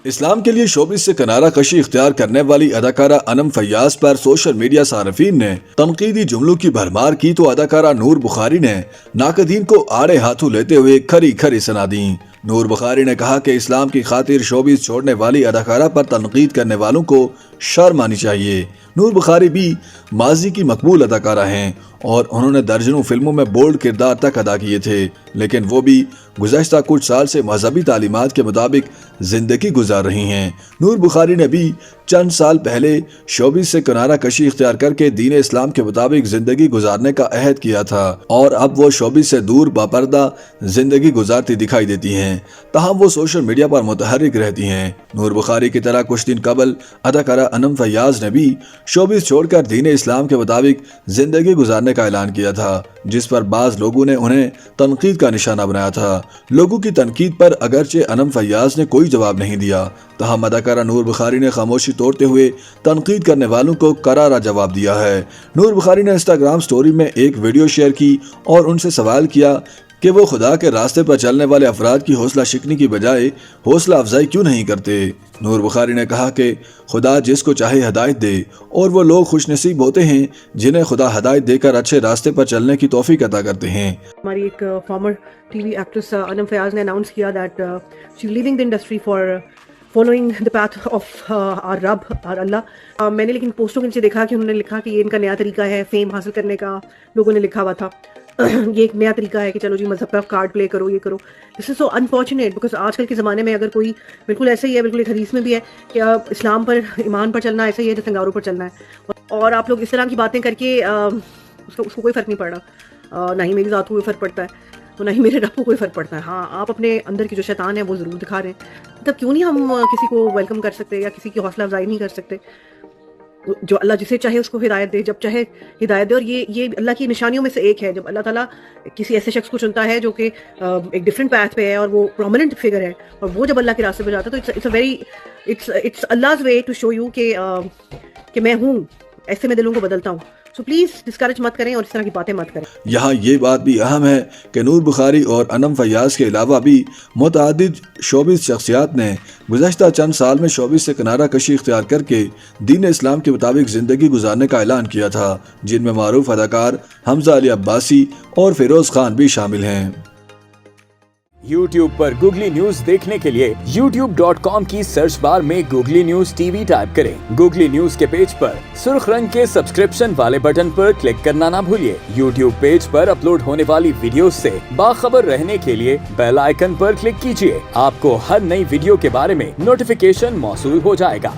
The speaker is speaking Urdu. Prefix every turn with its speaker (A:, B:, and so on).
A: اسلام کے لیے شوبز سے کنارہ کشی اختیار کرنے والی اداکارہ انم فیاض پر سوشل میڈیا صارفین نے تنقیدی جملوں کی بھرمار کی تو اداکارہ نور بخاری نے ناقدین کو آڑے ہاتھوں لیتے ہوئے کھری کھری سنا دیں۔ نور بخاری نے کہا کہ اسلام کی خاطر شوبز چھوڑنے والی اداکارہ پر تنقید کرنے والوں کو شرم آنی چاہیے۔ نور بخاری بھی ماضی کی مقبول اداکارہ ہیں اور انہوں نے درجنوں فلموں میں بولڈ کردار تک ادا کیے تھے، لیکن وہ بھی گزشتہ کچھ سال سے مذہبی تعلیمات کے مطابق زندگی گزار رہی ہیں۔ نور بخاری نے بھی چند سال پہلے شوبز سے کنارہ کشی اختیار کر کے دین اسلام کے مطابق زندگی گزارنے کا عہد کیا تھا اور اب وہ شوبز سے دور باپردہ زندگی گزارتی دکھائی دیتی ہیں، تاہم وہ سوشل میڈیا پر متحرک رہتی ہیں۔ نور بخاری کی طرح کچھ دن قبل اداکارہ انم فیاض نے بھی شوبز چھوڑ کر دین اسلام کے مطابق زندگی گزارنے کا اعلان کیا تھا، جس پر بعض لوگوں نے انہیں تنقید کا نشانہ بنایا تھا۔ لوگوں کی تنقید پر اگرچہ انم فیاض نے کوئی جواب نہیں دیا، تاہم اداکارہ نور بخاری نے خاموشی توڑتے ہوئے تنقید کرنے والوں کو کرارا جواب دیا ہے۔ نور بخاری نے انسٹاگرام سٹوری میں ایک ویڈیو شیئر کی اور ان سے سوال کیا کہ وہ خدا کے راستے پر چلنے والے افراد کی حوصلہ شکنی کی بجائے حوصلہ افزائی کیوں نہیں کرتے۔ نور بخاری نے کہا کہ خدا جس کو چاہے ہدایت دے اور وہ لوگ خوش نصیب ہوتے ہیں جنہیں خدا ہدایت دے کر اچھے راستے پر چلنے کی توفیق عطا کرتے ہیں۔
B: ہماری ایک فارمر ٹی وی ایکٹریس انم فیاض نے اناؤنس کیا that she is leaving the industry for following the path of are رب آر اللہ۔ میں نے لیکن پوسٹوں کے نیچے دیکھا کہ انہوں نے لکھا کہ یہ ان کا نیا طریقہ ہے فیم حاصل کرنے کا، لوگوں نے لکھا ہوا تھا یہ ایک نیا طریقہ ہے کہ چلو جی مذہب پہ کارڈ پلے کرو، یہ کرو۔ دس از سو انفارچونیٹ بیکاز آج کل کے زمانے میں اگر کوئی بالکل ایسا ہی ہے، بالکل ایک حدیث میں بھی ہے کہ اسلام پر ایمان پر چلنا ایسا ہی ہے جیسے انگاروں پر چلنا ہے، اور آپ لوگ اس طرح کی باتیں کر کے اس کو کوئی فرق نہیں پڑ رہا، نہ ہی میری ذات کو کوئی فرق پڑتا ہے تو نہ ہی میرے رب کو کوئی فرق پڑتا ہے۔ ہاں، آپ اپنے اندر کی جو شیطان ہے وہ ضرور دکھا رہے ہیں، تب کیوں نہیں ہم کسی کو ویلکم کر سکتے یا کسی کی حوصلہ افزائی نہیں کر سکتے؟ جو اللہ جسے چاہے اس کو ہدایت دے، جب چاہے ہدایت دے، اور یہ اللہ کی نشانیوں میں سے ایک ہے جب اللہ تعالیٰ کسی ایسے شخص کو چنتا ہے جو کہ ایک ڈفرینٹ پیتھ پہ ہے اور وہ پرومیننٹ فگر ہے، اور وہ جب اللہ کے راستے پہ جاتا ہے تو it's Allah's way to show you کہ میں ہوں، ایسے میں دلوں کو بدلتا ہوں۔ سو پلیز ڈسکریج مت کریں اور اس طرح کی باتیں مت کریں۔
A: یہاں یہ بات بھی اہم ہے کہ نور بخاری اور انم فیاض کے علاوہ بھی متعدد شوبز شخصیات نے گزشتہ چند سال میں شوبز سے کنارہ کشی اختیار کر کے دین اسلام کے مطابق زندگی گزارنے کا اعلان کیا تھا، جن میں معروف اداکار حمزہ علی عباسی اور فیروز خان بھی شامل ہیں۔
C: YouTube پر گوگلی نیوز دیکھنے کے لیے youtube.com کی سرچ بار میں googly news T V type کریں۔ گوگلی نیوز کے پیج پر سرخ رنگ کے سبسکرپشن والے بٹن پر کلک کرنا نہ بھولیے۔ YouTube پیج پر اپلوڈ ہونے والی ویڈیوز سے باخبر رہنے کے لیے بیل آئیکن پر کلک کیجیے۔ آپ کو ہر نئی ویڈیو کے بارے میں نوٹیفیکیشن موصول ہو جائے گا۔